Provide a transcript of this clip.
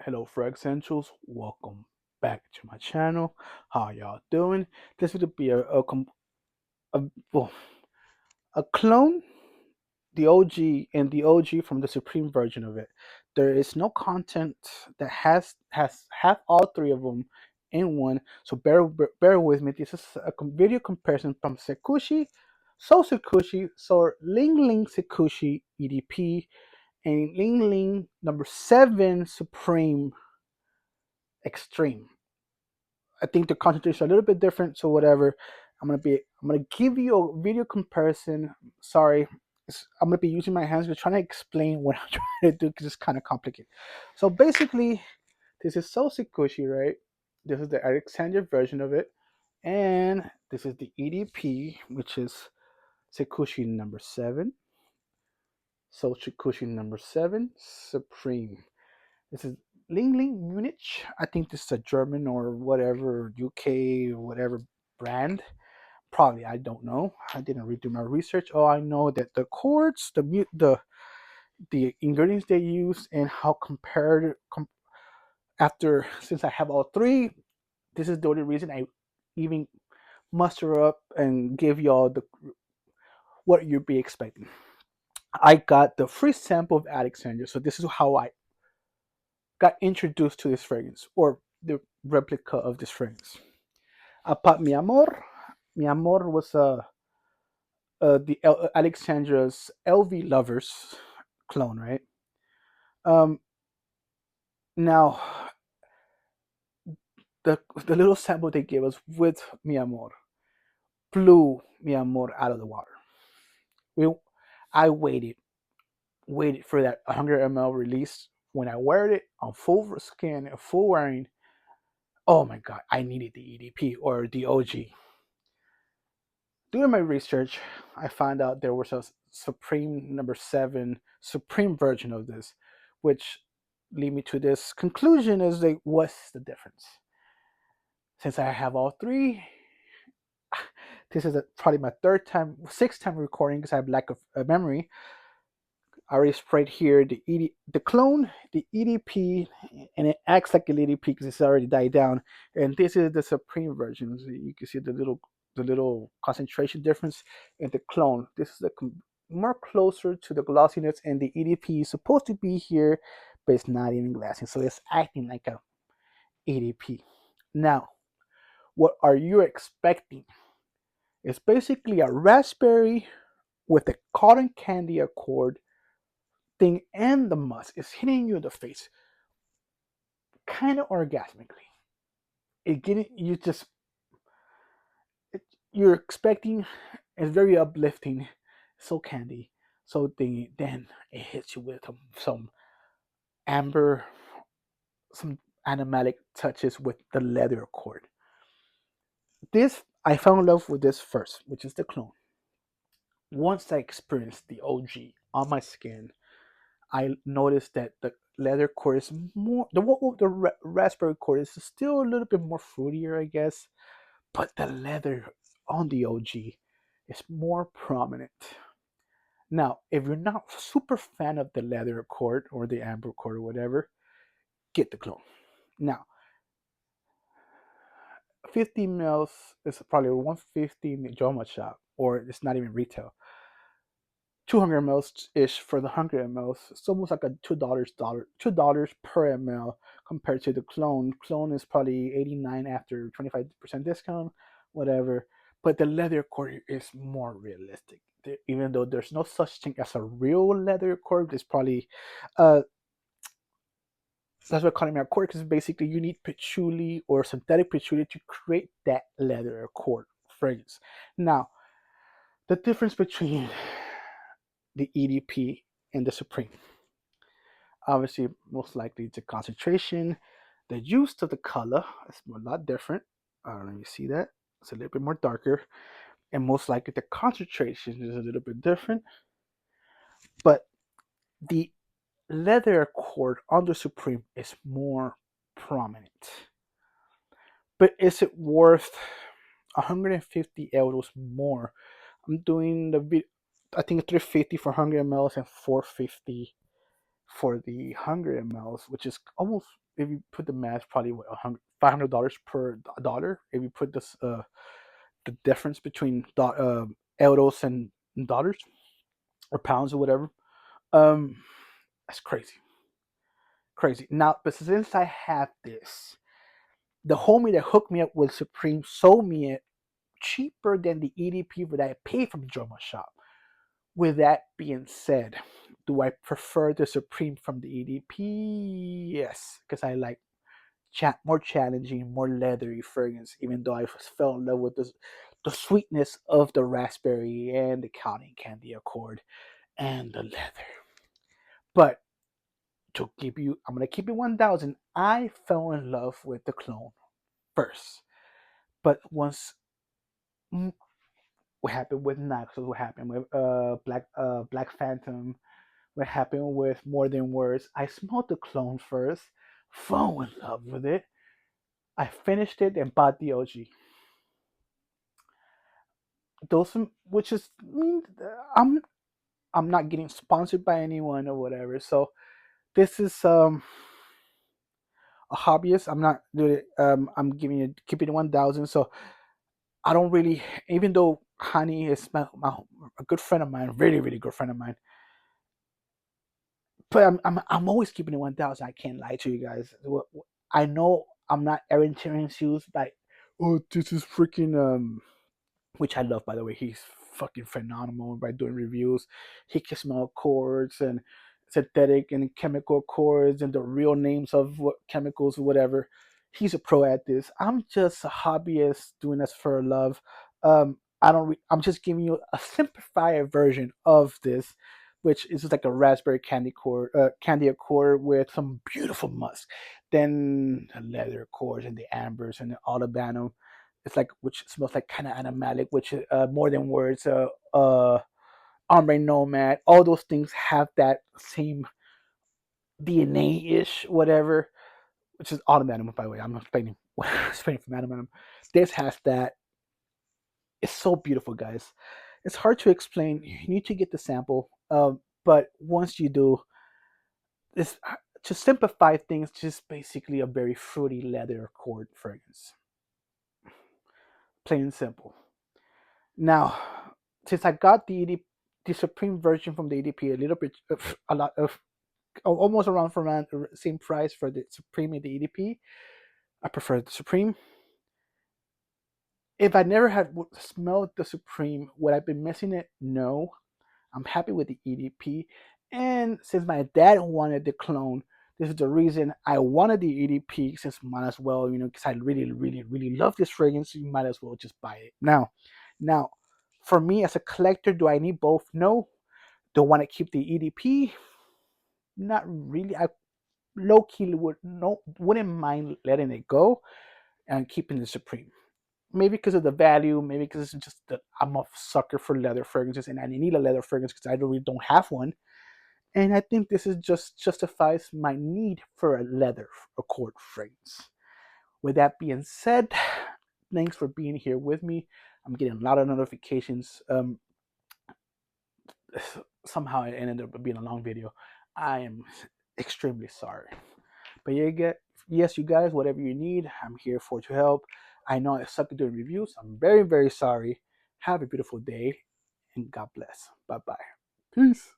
Hello, Frag Centrals. Welcome back to my channel. How y'all doing? This would be a, well, a clone, the OG, and the OG from the Supreme version of it. There is no content that has have all three of them in one. So bear with me. This is a video comparison from Sekushi, So Sekushi, so Lengling Sekushi EDP, and Lingling number 7 Supreme Extreme. I think the concentration are a little bit different, so whatever. I'm gonna give you a video comparison. Sorry, I'm gonna be using my hands. We're trying to explain what I'm trying to do because it's kind of complicated. So basically, this is So Sekushi, right? This is the Alexandria version of it, and this is the EDP, which is Sekushi number 7. So Sekushi number 7 Supreme. This is Lingling Munich. I think this is a German or whatever UK or whatever brand. Probably I don't know. I didn't redo my research. Oh, I know that the chords, the ingredients they use, and how compared after since I have all three. This is the only reason I even muster up and give y'all the what you'd be expecting. I got the free sample of Alexandria, so this is how I got introduced to this fragrance or the replica of this fragrance. Apa Mi Amor. Mi Amor was Alexandra's LV Lovers clone, right? Um, now, the little sample they gave us with Mi Amor blew Mi Amor out of the water. We, I waited for that 100 ml release. When I wear it on full skin, full wearing, oh my god, I needed the EDP or the OG. Doing my research, I found out there was a Supreme number 7 Supreme version of this, which lead me to this conclusion: is like, what's the difference? Since I have all three, this is probably my sixth time recording because I have lack of memory. I already sprayed here the clone, the EDP, and it acts like an EDP because it's already died down. And this is the Supreme version. So you can see the little concentration difference in the clone. This is more closer to the glossiness, and the EDP is supposed to be here, but it's not even glassy. So it's acting like a EDP. Now, what are you expecting? It's basically a raspberry with a cotton candy accord thing, and the musk is hitting you in the face kind of orgasmically. It getting you just you're expecting, it's very uplifting, so candy, so thingy. Then it hits you with some amber, some animalic touches with the leather accord. This I fell in love with this first, which is the clone. Once I experienced the OG on my skin, I noticed that the leather core is more the raspberry core is still a little bit more fruitier, I guess, but the leather on the OG is more prominent. Now, if you're not super fan of the leather accord or the amber accord or whatever, get the clone. Now, 50 mils is probably 150 in the Joma shop, or it's not even retail. 200 mls ish for the 100 mls. It's almost like a $2 per ml compared to the clone. Clone is probably 89 after 25% discount, whatever. But the leather cord is more realistic. Even though there's no such thing as a real leather cord, it's probably uh that's what calling me a cord, because basically you need patchouli or synthetic patchouli to create that leather cord fragrance. Now, the difference between the EDP and the Supreme. Obviously, most likely the concentration, the use of the color is a lot different. Let me see that. It's a little bit more darker, and most likely the concentration is a little bit different. But the leather accord on the Supreme is more prominent. But is it worth 150 euros more? I'm doing I think 350 for 100 mls and 450 for the 100 mls, which is almost if you put the math, probably what, $500 per dollar. If you put this the difference between euros and dollars or pounds or whatever. Um, that's crazy, crazy. Now, but since I have this, the homie that hooked me up with Supreme sold me it cheaper than the EDP that I paid from the German shop. With that being said, do I prefer the Supreme from the EDP? Yes, because I like more challenging, more leathery fragrance. Even though I fell in love with the sweetness of the raspberry and the cotton candy accord and the leather. But to keep you, I'm gonna keep it 1,000. I fell in love with the clone first, but once what happened with Naxos, what happened with Black Phantom, what happened with More Than Words. I smelled the clone first, fell in love with it. I finished it and bought the OG. Those, which is, I'm I'm not getting sponsored by anyone or whatever. So this is a hobbyist. I'm not doing it. I'm giving it keeping it 1,000. So I don't really, even though Honey is a good friend of mine, really really good friend of mine. But I'm always keeping it 1,000. I can't lie to you guys. I know I'm not Aaron Terrence like, oh, this is freaking which I love, by the way. He's fucking phenomenal by doing reviews. He can smell chords and synthetic and chemical chords and the real names of what chemicals or whatever. He's a pro at this. I'm just a hobbyist doing this for love. I don't. I'm just giving you a simplified version of this, which is just like a raspberry candy accord with some beautiful musk. Then the leather chords and the ambers and the olibanum, it's like which smells like kind of animalic, which more than words. Ombre Nomad, all those things have that same DNA ish, whatever. Which is Automatum, by the way. I'm explaining explaining from Automatum. This has that. It's so beautiful, guys. It's hard to explain. You need to get the sample. But once you do, this to simplify things, just basically a very fruity leather accord fragrance. Plain and simple. Now, since I got the Supreme version from the EDP, a little bit, a lot of, almost around for around the same price for the Supreme and the EDP, I prefer the Supreme. If I never had smelled the Supreme, would I be missing it? No. I'm happy with the EDP. And since my dad wanted the clone, this is the reason I wanted the EDP, since might as well, because I really, really, really love this fragrance, you might as well just buy it. Now, for me as a collector, do I need both? No. Do I want to keep the EDP? Not really. I low key wouldn't mind letting it go and keeping the Supreme. Maybe because of the value, maybe because it's just that I'm a sucker for leather fragrances and I need a leather fragrance because I really don't have one. And I think this is just justifies my need for a leather accord fragrance. With that being said, thanks for being here with me. I'm getting a lot of notifications. Somehow it ended up being a long video. I am extremely sorry. But yes, you guys, whatever you need, I'm here for to help. I know I suck at doing reviews. I'm very, very sorry. Have a beautiful day and God bless. Bye bye. Peace.